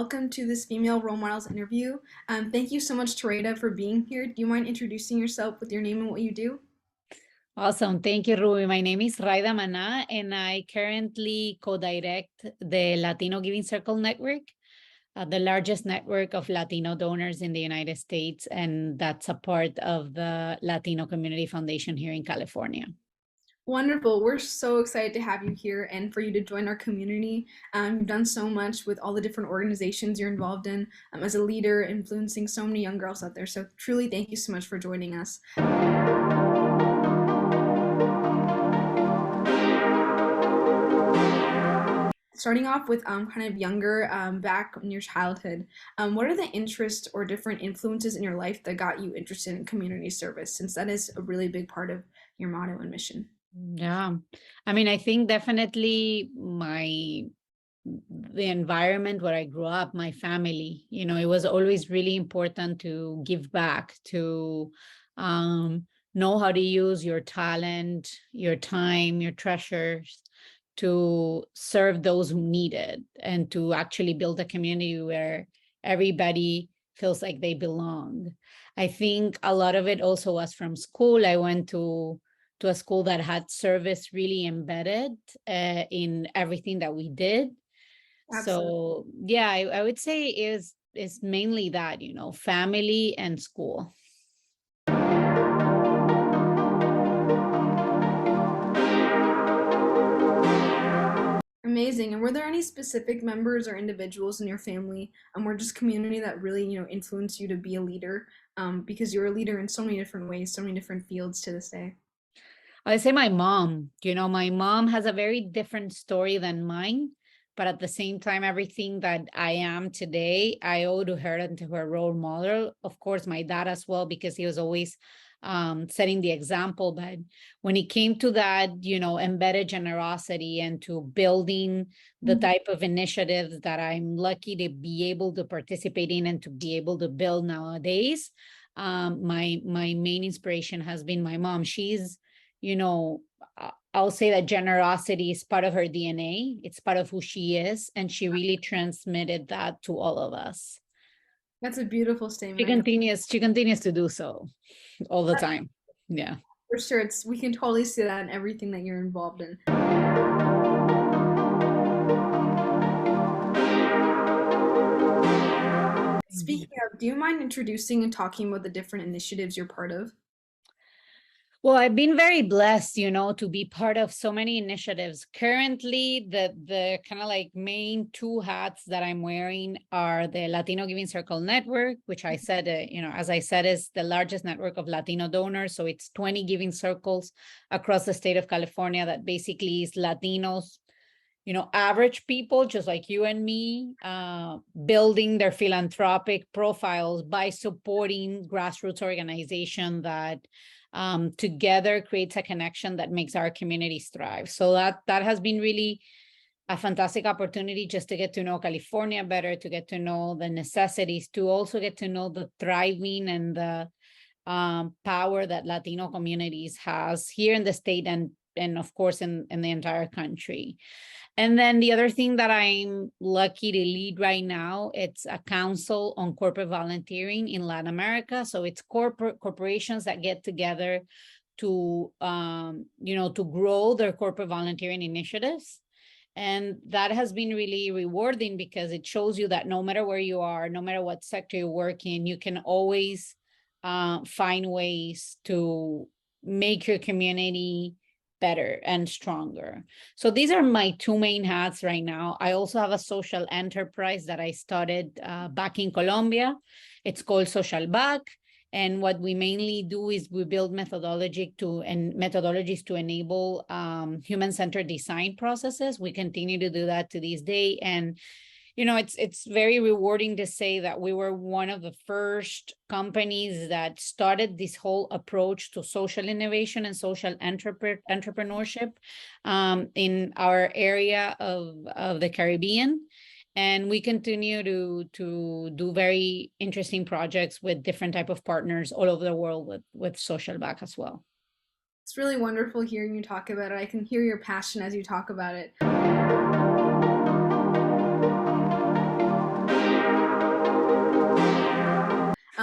welcome to this Female Role Models interview. Thank you so much to Raaida for being here. Do you mind introducing yourself with your name and what you do? Awesome. Thank you, Ruby. My name is Raaida Mannaa, and I currently co-direct the Latino Giving Circle Network, the largest network of Latino donors in the United States, and that's a part of the Latino Community Foundation here in California. Wonderful. We're so excited to have you here and for you to join our community. You've done so much with all the different organizations you're involved in as a leader, influencing so many young girls out there. So truly, thank you so much for joining us. Starting off with kind of younger, back in your childhood, what are the interests or different influences in your life that got you interested in community service, since that is a really big part of your motto and mission? Yeah, I mean, I think definitely the environment where I grew up, my family, it was always really important to give back, to know how to use your talent, your time, your treasures to serve those who need it, and to actually build a community where everybody feels like they belong. I think a lot of it also was from school. I went to a school that had service really embedded in everything that we did. Absolutely. So yeah, I would say is mainly that, family and school. Amazing. And were there any specific members or individuals in your family or just community that really, influenced you to be a leader? Because you're a leader in so many different ways, so many different fields to this day. I say my mom, my mom has a very different story than mine, but at the same time, everything that I am today, I owe to her and to her role model. Of course, my dad as well, because he was always setting the example. But when it came to that, embedded generosity and to building the type of initiatives that I'm lucky to be able to participate in and to be able to build nowadays, my main inspiration has been my mom. She's, I'll say that generosity is part of her DNA. It's part of who she is. And she really transmitted that to all of us. That's a beautiful She statement. continues to do so all the time. Yeah. For sure. We can totally see that in everything that you're involved in. Speaking of, do you mind introducing and talking about the different initiatives you're part of? Well, I've been very blessed, to be part of so many initiatives. Currently, the kind of like main two hats that I'm wearing are the Latino Giving Circle Network, which I said, as I said, is the largest network of Latino donors. So it's 20 giving circles across the state of California that basically is Latinos, average people just like you and me, building their philanthropic profiles by supporting grassroots organization that together creates a connection that makes our communities thrive. So that has been really a fantastic opportunity just to get to know California better, to get to know the necessities, to also get to know the thriving and the power that Latino communities has here in the state and of course in the entire country. And then the other thing that I'm lucky to lead right now, it's a council on corporate volunteering in Latin America. So it's corporations that get together to, to grow their corporate volunteering initiatives. And that has been really rewarding because it shows you that no matter where you are, no matter what sector you work in, you can always find ways to make your community better and stronger. So these are my two main hats right now. I also have a social enterprise that I started back in Colombia. It's called Social Back. And what we mainly do is we build methodologies to enable human-centered design processes. We continue to do that to this day. And it's very rewarding to say that we were one of the first companies that started this whole approach to social innovation and social entrepreneurship in our area of the Caribbean. And we continue to do very interesting projects with different type of partners all over the world with Social Back as well. It's really wonderful hearing you talk about it. I can hear your passion as you talk about it.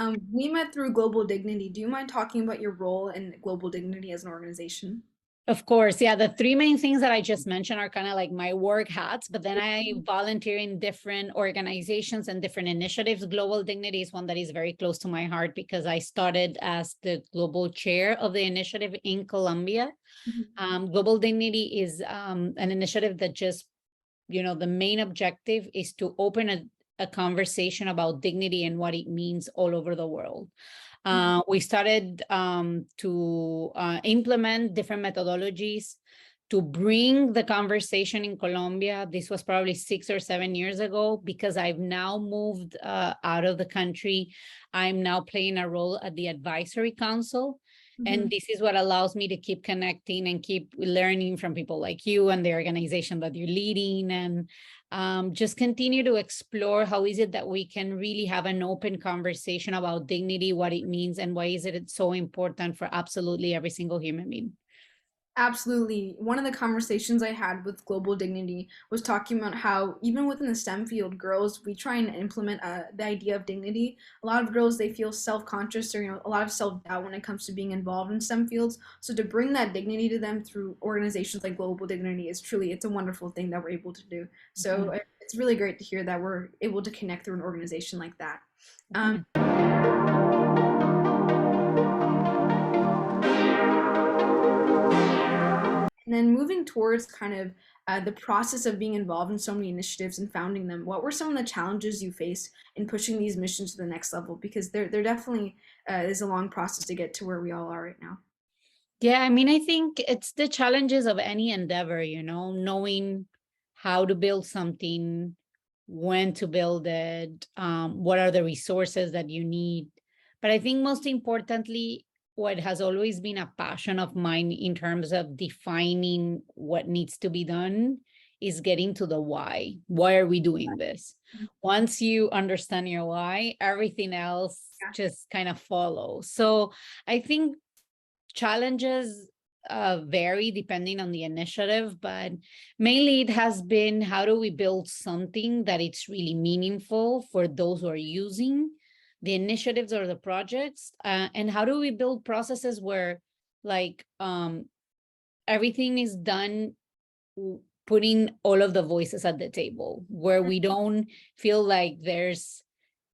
We met through Global Dignity. Do you mind talking about your role in Global Dignity as an organization? Of course, yeah. The three main things that I just mentioned are kind of like my work hats, but then I volunteer in different organizations and different initiatives. Global Dignity is one that is very close to my heart because I started as the global chair of the initiative in Colombia. Mhm. Global Dignity is an initiative that just, the main objective is to open a conversation about dignity and what it means all over the world. We started to implement different methodologies to bring the conversation in Colombia. This was probably 6 or 7 years ago because I've now moved out of the country. I'm now playing a role at the advisory council. And Mhm. this is what allows me to keep connecting and keep learning from people like you and the organization that you're leading, and just continue to explore how is it that we can really have an open conversation about dignity, what it means, and why is it so important for absolutely every single human being. Absolutely. One of the conversations I had with Global Dignity was talking about how even within the STEM field, girls, we try and implement the idea of dignity. A lot of girls, they feel self-conscious or, a lot of self-doubt when it comes to being involved in STEM fields. So to bring that dignity to them through organizations like Global Dignity is truly, it's a wonderful thing that we're able to do. So it's really great to hear that we're able to connect through an organization like that. Um, And then moving towards kind of the process of being involved in so many initiatives and founding them, what were some of the challenges you faced in pushing these missions to the next level? Because there definitely is a long process to get to where we all are right now. Yeah, I mean, I think it's the challenges of any endeavor, knowing how to build something, when to build it, what are the resources that you need. But I think most importantly, what has always been a passion of mine in terms of defining what needs to be done is getting to the why. Why are we doing this? Once you understand your why, everything else Yeah, just kind of follows. So I think challenges vary depending on the initiative, but mainly it has been how do we build something that it's really meaningful for those who are using the initiatives or the projects, and how do we build processes where like everything is done putting all of the voices at the table, where we don't feel like there's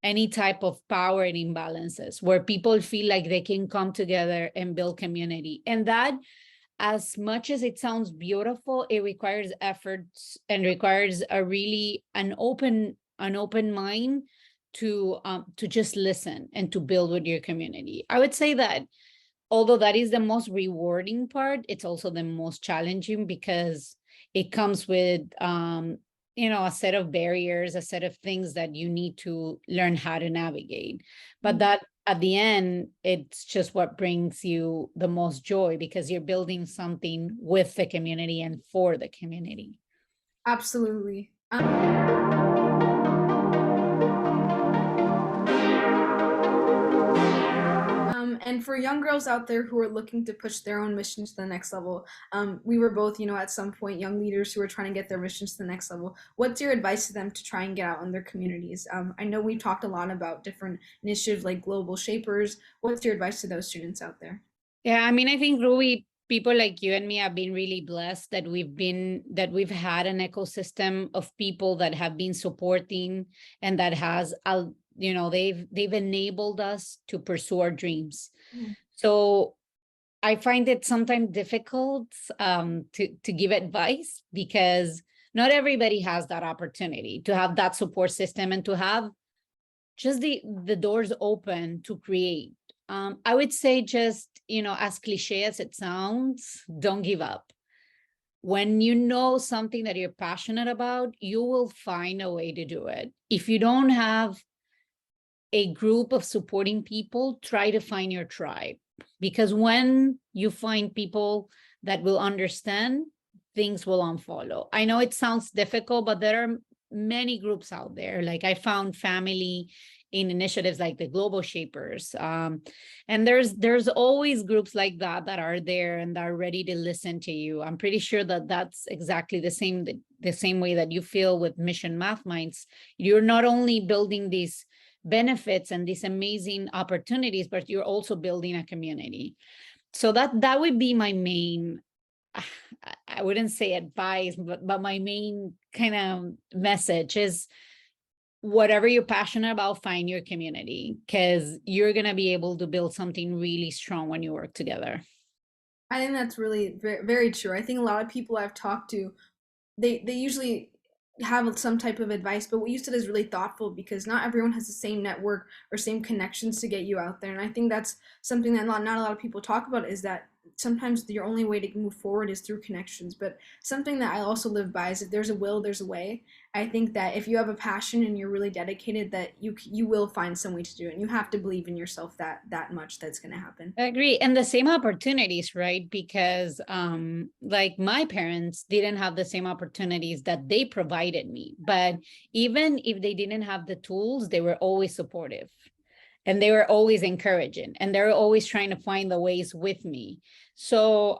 any type of power and imbalances, where people feel like they can come together and build community. And that, as much as it sounds beautiful, it requires efforts and requires an open mind to just listen and to build with your community. I would say that although that is the most rewarding part, it's also the most challenging because it comes with a set of barriers, a set of things that you need to learn how to navigate. But that at the end, it's just what brings you the most joy because you're building something with the community and for the community. absolutely. And for young girls out there who are looking to push their own missions to the next level, we were both, at some point, young leaders who are trying to get their missions to the next level. What's your advice to them to try and get out in their communities? I know we've talked a lot about different initiatives like Global Shapers. What's your advice to those students out there? Yeah, I mean, I think Ruby, people like you and me have been really blessed that we've had an ecosystem of people that have been supporting and that has they've enabled us to pursue our dreams. Mhm. So I find it sometimes difficult to give advice because not everybody has that opportunity to have that support system and to have just the doors open to create. I would say just, as cliche as it sounds, don't give up. When you know something that you're passionate about, you will find a way to do it. If you don't have a group of supporting people, try to find your tribe. Because when you find people that will understand, things will unfollow. I know it sounds difficult, but there are many groups out there. Like I found family in initiatives like the Global Shapers. And there's always groups like that are there and are ready to listen to you. I'm pretty sure that that's exactly the same way that you feel with Mission MathMinds. You're not only building these benefits and these amazing opportunities, but you're also building a community. So that would be my main, I wouldn't say advice, but my main kind of message is, whatever you're passionate about, find your community, because you're going to be able to build something really strong when you work together. I think that's really very, very true. I think a lot of people I've talked to, they usually have some type of advice, but what you said is really thoughtful because not everyone has the same network or same connections to get you out there. And I think that's something that not a lot of people talk about, is that sometimes your only way to move forward is through connections. But something that I also live by is if there's a will, there's a way. I think that if you have a passion and you're really dedicated, that you will find some way to do it. And you have to believe in yourself that much that's going to happen. I agree. And the same opportunities, right? Because like my parents didn't have the same opportunities that they provided me. But even if they didn't have the tools, they were always supportive and they were always encouraging and they were always trying to find the ways with me. So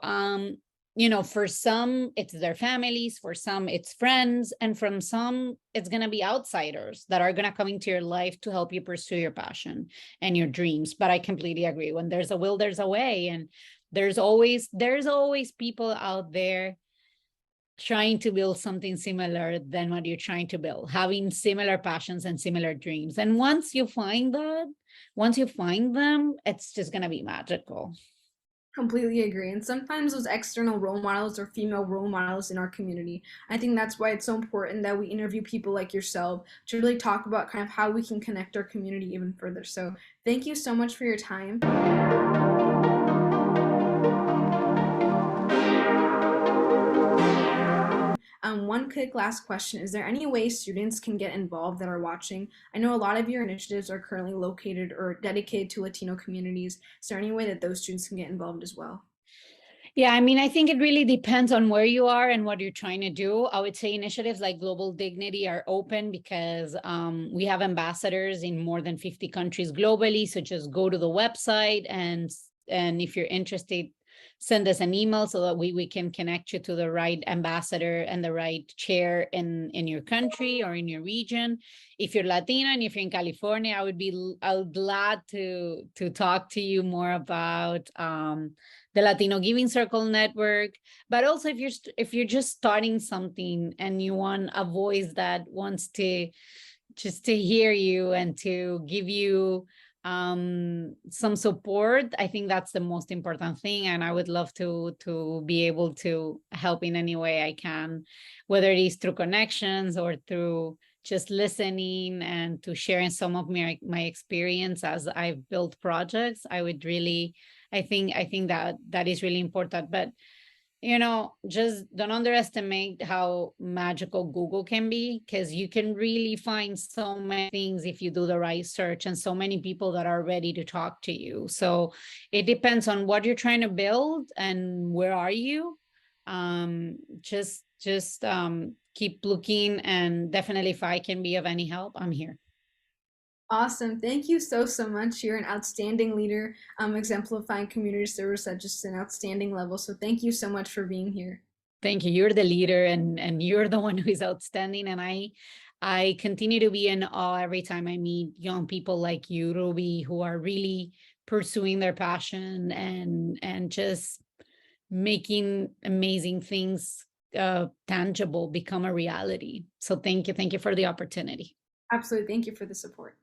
for some it's their families, for some it's friends, and from some it's going to be outsiders that are going to come into your life to help you pursue your passion and your dreams. But I completely agree, when there's a will, there's a way. And there's always people out there trying to build something similar than what you're trying to build, having similar passions and similar dreams. And once you find them, it's just going to be magical. Completely agree. And sometimes those external role models are female role models in our community. I think that's why it's so important that we interview people like yourself to really talk about kind of how we can connect our community even further. So thank you so much for your time. One quick last question. Is there any way students can get involved that are watching? I know a lot of your initiatives are currently located or dedicated to Latino communities. Is there any way that those students can get involved as well? Yeah, I mean, I think it really depends on where you are and what you're trying to do. I would say initiatives like Global Dignity are open because we have ambassadors in more than 50 countries globally. So just go to the website, and if you're interested, send us an email so that we can connect you to the right ambassador and the right chair in your country or in your region. If you're Latina and if you're in California, I would glad to talk to you more about the Latino Giving Circle Network. But also, if you're just starting something and you want a voice that wants to just to hear you and to give you some support, I think that's the most important thing. And I would love to be able to help in any way I can, whether it is through connections or through just listening and to sharing some of my experience as I've built projects. I think that is really important. But just don't underestimate how magical Google can be, because you can really find so many things if you do the right search, and so many people that are ready to talk to you. So it depends on what you're trying to build and where are you. Just keep looking, and definitely if I can be of any help, I'm here. Awesome. Thank you so much. You're an outstanding leader, exemplifying community service at just an outstanding level. So thank you so much for being here. Thank you. You're the leader, and you're the one who is outstanding. And I continue to be in awe every time I meet young people like you, Ruby, who are really pursuing their passion and just making amazing things tangible become a reality. So thank you for the opportunity. Absolutely. Thank you for the support.